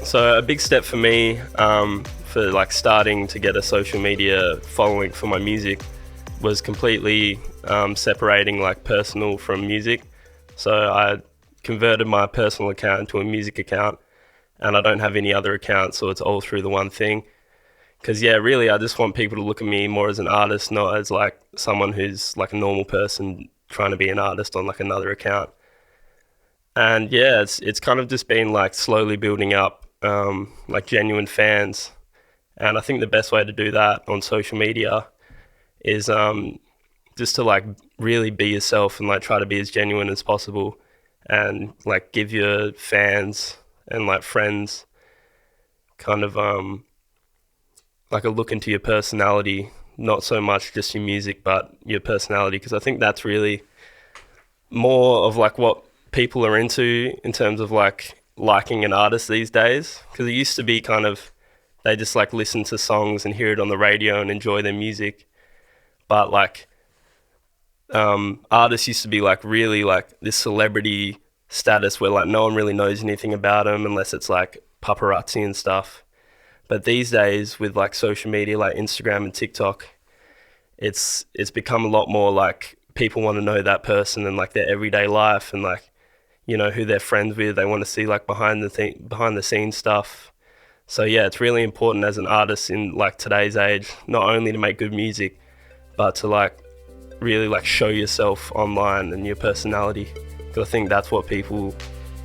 So a big step for me for like starting to get a social media following for my music was completely separating like personal from music. So I converted my personal account into a music account, and I don't have any other accounts, so it's all through the one thing. Because yeah, really, I just want people to look at me more as an artist, not as like someone who's like a normal person trying to be an artist on like another account. And yeah, it's kind of just been like slowly building up like genuine fans. And I think the best way to do that on social media is just to like really be yourself and like try to be as genuine as possible, and like give your fans and like friends kind of like a look into your personality, not so much just your music but your personality, because I think that's really more of like what people are into in terms of like liking an artist these days. Because it used to be kind of they just like listen to songs and hear it on the radio and enjoy their music, but like artists used to be like really like this celebrity status where like no one really knows anything about them unless it's like paparazzi and stuff. But these days with like social media like Instagram and TikTok, it's become a lot more like people want to know that person and like their everyday life, and like, you know, who they're friends with. They want to see like behind the scenes stuff. So yeah, it's really important as an artist in like today's age, not only to make good music, but to like really like show yourself online and your personality. Because I think that's what people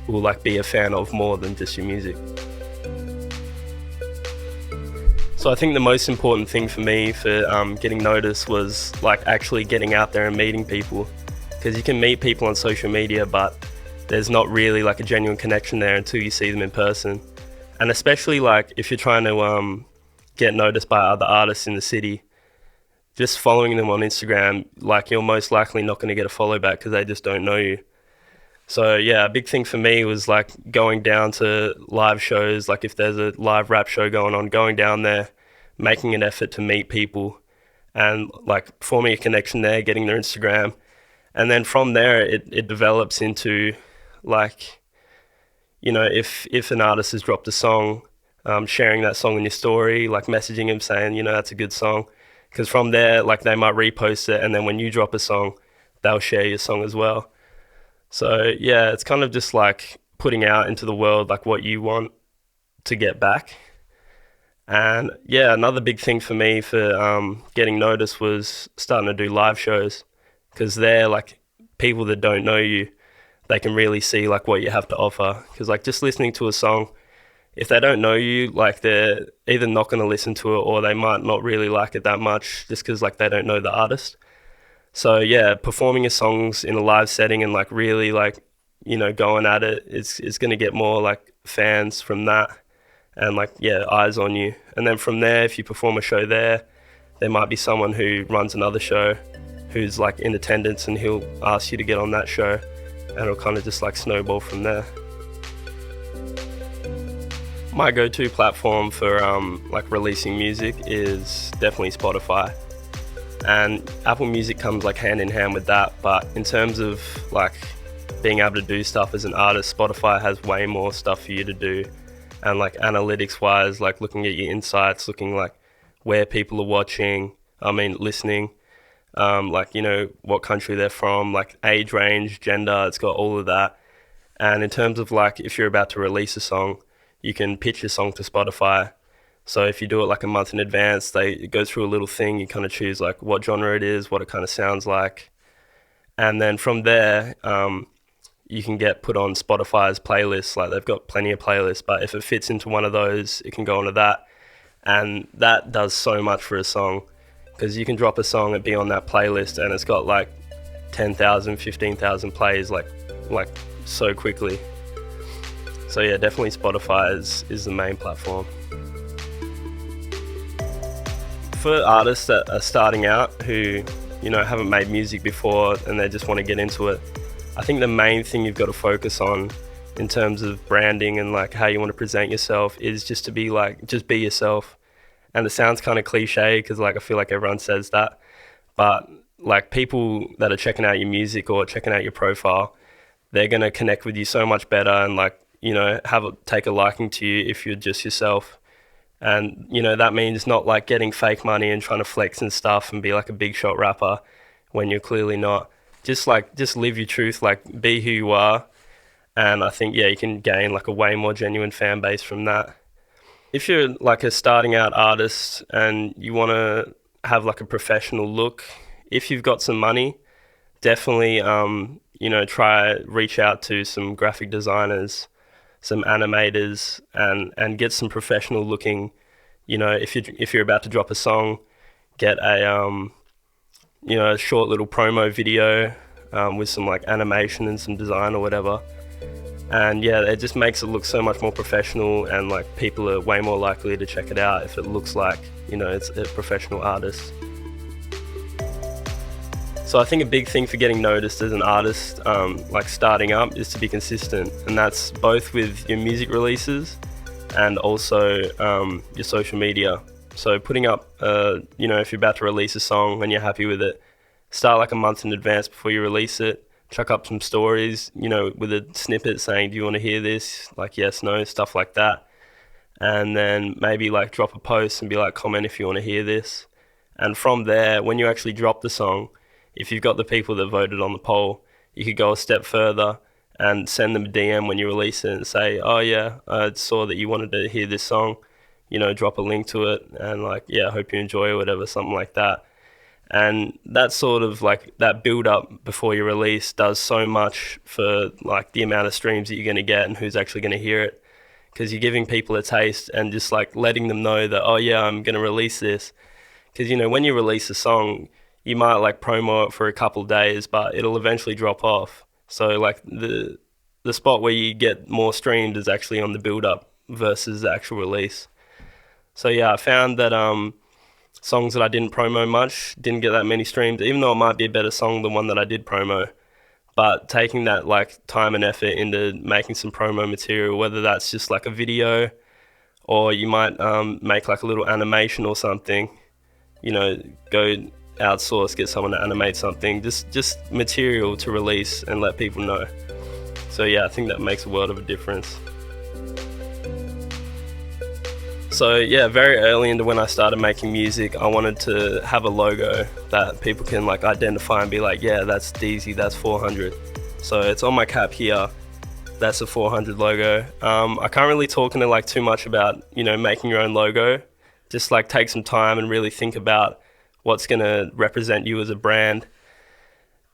will like be a fan of more than just your music. So I think the most important thing for me for getting noticed was like actually getting out there and meeting people. Because you can meet people on social media, but there's not really like a genuine connection there until you see them in person. And especially like if you're trying to get noticed by other artists in the city, just following them on Instagram, like you're most likely not going to get a follow back because they just don't know you. So yeah, a big thing for me was like going down to live shows, like if there's a live rap show going on, going down there, making an effort to meet people and like forming a connection there, getting their Instagram. And then from there, it develops into like, you know, if an artist has dropped a song, sharing that song in your story, like messaging him saying, you know, that's a good song. Because from there, like they might repost it, and then when you drop a song, they'll share your song as well. So yeah, it's kind of just like putting out into the world like what you want to get back. And yeah, another big thing for me for getting noticed was starting to do live shows, because they're like people that don't know you, they can really see like what you have to offer. Because like just listening to a song, if they don't know you, like they're either not going to listen to it or they might not really like it that much just because like they don't know the artist. So yeah, performing your songs in a live setting and like really like, you know, going at it, it's going to get more like fans from that, and like, yeah, eyes on you. And then from there, if you perform a show there might be someone who runs another show who's like in attendance, and he'll ask you to get on that show, and it'll kind of just like snowball from there. My go-to platform for like releasing music is definitely Spotify. And Apple Music comes like hand in hand with that, but in terms of like being able to do stuff as an artist, Spotify has way more stuff for you to do. And like analytics wise, like looking at your insights, looking like where people are listening, like, you know, what country they're from, like age range, gender, it's got all of that. And in terms of like if you're about to release a song, you can pitch your song to Spotify. So if you do it like a month in advance, it goes through a little thing. You kind of choose like what genre it is, what it kind of sounds like. And then from there, you can get put on Spotify's playlists. Like they've got plenty of playlists, but if it fits into one of those, it can go onto that. And that does so much for a song, because you can drop a song and be on that playlist and it's got like 10,000, 15,000 plays like so quickly. So yeah, definitely Spotify is the main platform. For artists that are starting out who, you know, haven't made music before and they just want to get into it, I think the main thing you've got to focus on in terms of branding and like how you want to present yourself is just to be like, just be yourself. And it sounds kind of cliche because like I feel like everyone says that, but like people that are checking out your music or checking out your profile, they're going to connect with you so much better and like take a liking to you if you're just yourself. And that means not like getting fake money and trying to flex and stuff and be like a big shot rapper when you're clearly not. Just live your truth, like be who you are. And I think, yeah, you can gain like a way more genuine fan base from that. If you're like a starting out artist and you want to have like a professional look, if you've got some money, definitely try reach out to some graphic designers, some animators, and get some professional looking. If you're about to drop a song, get a short little promo video with some like animation and some design or whatever. And yeah, it just makes it look so much more professional, and like people are way more likely to check it out if it looks like it's a professional artist. So I think a big thing for getting noticed as an artist, like starting up, is to be consistent, and that's both with your music releases and also your social media. So putting up, if you're about to release a song and you're happy with it, start like a month in advance before you release it. Chuck up some stories, with a snippet saying, do you want to hear this? Like, yes, no, stuff like that. And then maybe like drop a post and be like, comment if you want to hear this. And from there, when you actually drop the song, if you've got the people that voted on the poll, you could go a step further and send them a DM when you release it and say, oh yeah, I saw that you wanted to hear this song, drop a link to it and like, yeah, I hope you enjoy or whatever, something like that. And that sort of like that build up before you release does so much for like the amount of streams that you're going to get and who's actually going to hear it, because you're giving people a taste and just like letting them know that, oh yeah, I'm going to release this. Because when you release a song, you might like promo it for a couple of days, but it'll eventually drop off. So like the spot where you get more streamed is actually on the build up versus the actual release. So yeah, I found that songs that I didn't promo much didn't get that many streams, even though it might be a better song than one that I did promo. But taking that like time and effort into making some promo material, whether that's just like a video or you might make like a little animation or something, go outsource, get someone to animate something, just material to release and let people know. So yeah, I think that makes a world of a difference. So yeah, very early into when I started making music, I wanted to have a logo that people can like identify and be like, yeah, that's DEEZY, that's 400. So it's on my cap here. That's a 400 logo. I can't really talk into like too much about, making your own logo. Just like take some time and really think about what's gonna represent you as a brand.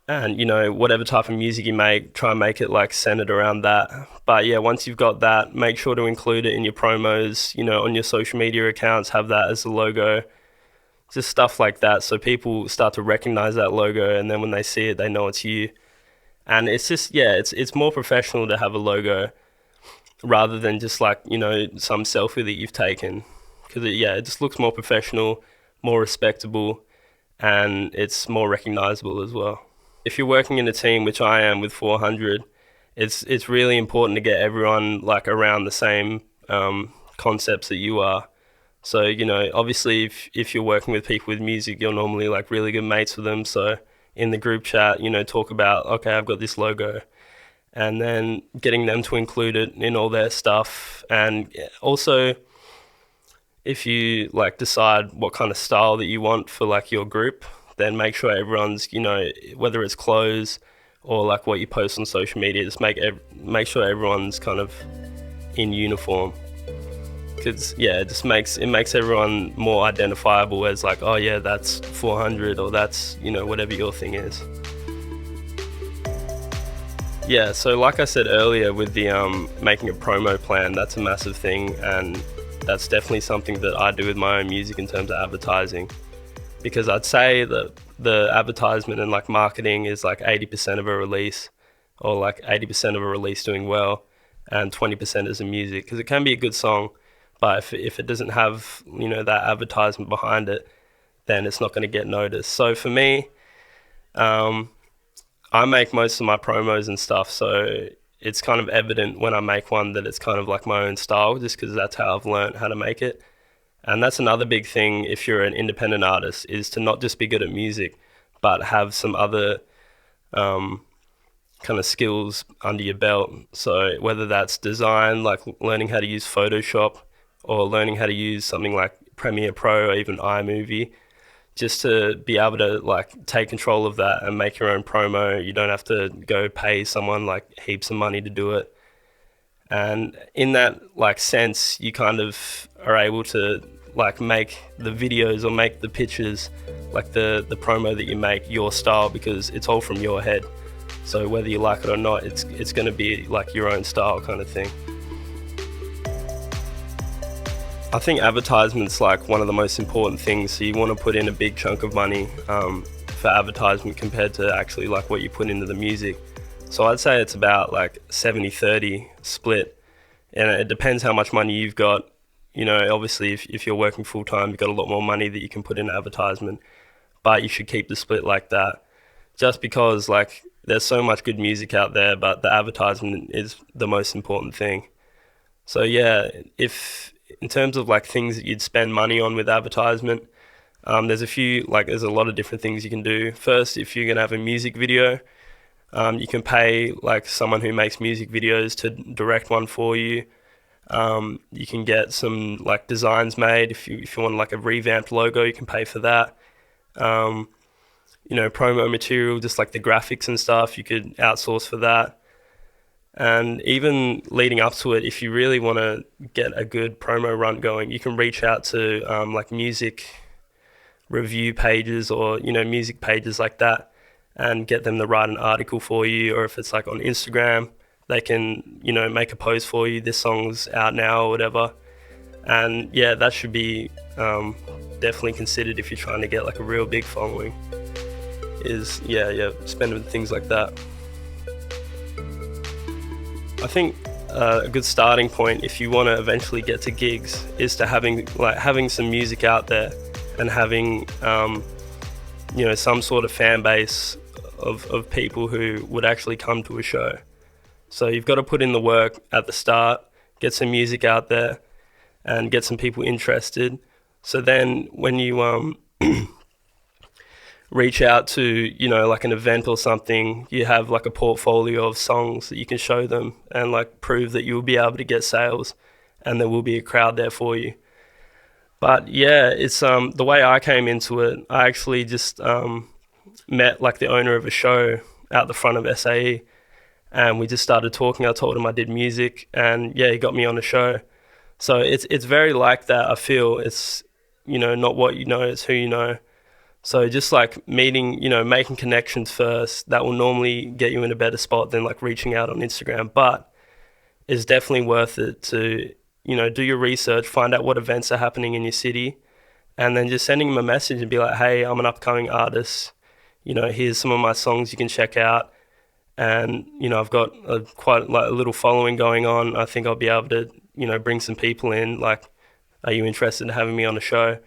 And whatever type of music you make, try and make it like centered around that. But yeah, once you've got that, make sure to include it in your promos, on your social media accounts, have that as the logo, just stuff like that, so people start to recognize that logo, and then when they see it, they know it's you. And it's just, yeah, it's more professional to have a logo rather than just like, some selfie that you've taken, because it just looks more professional, more respectable, and it's more recognizable as well. If you're working in a team, which I am with 400, it's really important to get everyone like around the same concepts that you are. So, obviously if you're working with people with music, you're normally like really good mates with them. So in the group chat, talk about, okay, I've got this logo, and then getting them to include it in all their stuff. And also, if you like decide what kind of style that you want for like your group, then make sure everyone's, whether it's clothes or like what you post on social media, just make sure everyone's kind of in uniform. Because yeah, it makes everyone more identifiable as like, oh yeah, that's 400, or that's, whatever your thing is. Yeah, so like I said earlier with the making a promo plan, that's a massive thing, and that's definitely something that I do with my own music in terms of advertising. Because I'd say that the advertisement and like marketing is like 80% of a release, or like 80% of a release doing well, and 20% is the music. Because it can be a good song, but if it doesn't have, that advertisement behind it, then it's not going to get noticed. So for me, I make most of my promos and stuff, so it's kind of evident when I make one that it's kind of like my own style, just because that's how I've learned how to make it. And that's another big thing if you're an independent artist, is to not just be good at music, but have some other kind of skills under your belt. So whether that's design, like learning how to use Photoshop, or learning how to use something like Premiere Pro or even iMovie, just to be able to like take control of that and make your own promo. You don't have to go pay someone like heaps of money to do it. And in that like sense, you kind of are able to like make the videos or make the pictures, like the promo that you make, your style, because it's all from your head. So whether you like it or not, it's going to be like your own style kind of thing. I think advertisement's like one of the most important things. So you want to put in a big chunk of money for advertisement compared to actually like what you put into the music. So I'd say it's about like 70-30 split, and it depends how much money you've got. You know, obviously if you're working full time, you've got a lot more money that you can put in advertisement, but you should keep the split like that, just because like there's so much good music out there, but the advertisement is the most important thing. So yeah, if in terms of like things that you'd spend money on with advertisement, there's a lot of different things you can do. First, if you're gonna have a music video, you can pay like someone who makes music videos to direct one for you. You can get some like designs made. If you want like a revamped logo, you can pay for that. Promo material, just like the graphics and stuff, you could outsource for that. And even leading up to it, if you really want to get a good promo run going, you can reach out to like music review pages or, music pages like that, and get them to write an article for you. Or if it's like on Instagram, they can, make a post for you, this song's out now or whatever. And yeah, that should be definitely considered if you're trying to get like a real big following, is spending things like that. I think a good starting point if you want to eventually get to gigs is to having some music out there and having some sort of fan base of people who would actually come to a show. So you've got to put in the work at the start, get some music out there and get some people interested. So then when you reach out to, like an event or something, you have like a portfolio of songs that you can show them and like prove that you'll be able to get sales and there will be a crowd there for you. But yeah, it's the way I came into it, I actually just met like the owner of a show out the front of SAE, and we just started talking. I told him I did music, and yeah, he got me on the show. So it's very like that. I feel it's, not what you know, it's who you know. So just like meeting, making connections first, that will normally get you in a better spot than like reaching out on Instagram. But it's definitely worth it to, do your research, find out what events are happening in your city, and then just sending them a message and be like, hey, I'm an upcoming artist. Here's some of my songs you can check out. And, I've got quite like a little following going on. I think I'll be able to, bring some people in. Like, are you interested in having me on a show?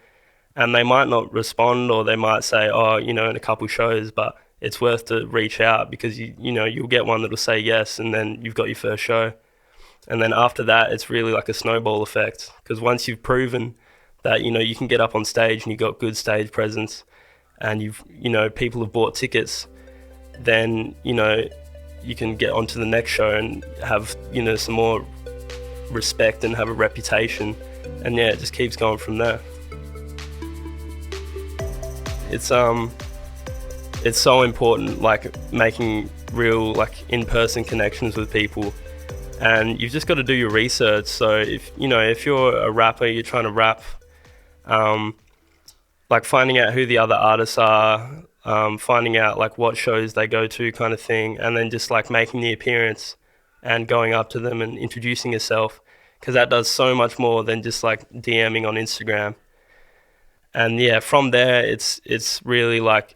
And they might not respond, or they might say, oh, in a couple shows, but it's worth to reach out because, you'll get one that'll say yes, and then you've got your first show. And then after that, it's really like a snowball effect, because once you've proven that, you can get up on stage and you've got good stage presence and people have bought tickets, then, you can get onto the next show and have, some more respect and have a reputation. And yeah, it just keeps going from there. It's so important, like making real like in-person connections with people, and you've just got to do your research. So if you're a rapper, you're trying to rap, like finding out who the other artists are, finding out like what shows they go to kind of thing, and then just like making the appearance and going up to them and introducing yourself, because that does so much more than just like DMing on Instagram. And yeah, from there, it's really like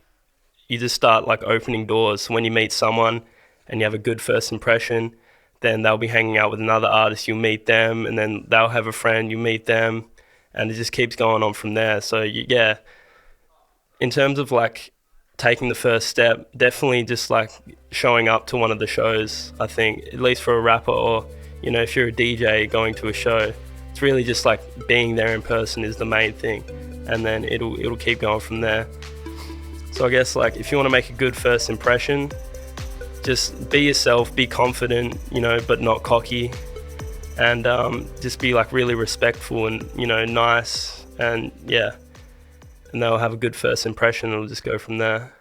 you just start like opening doors. So when you meet someone and you have a good first impression, then they'll be hanging out with another artist, you'll meet them, and then they'll have a friend, you meet them, and it just keeps going on from there. So yeah, in terms of like taking the first step, definitely just like showing up to one of the shows. I think, at least for a rapper, or if you're a DJ going to a show, it's really just like being there in person is the main thing, and then it'll keep going from there. So I guess like if you want to make a good first impression, just be yourself, be confident, but not cocky, and just be like really respectful and nice, and yeah, and they'll have a good first impression. It'll just go from there.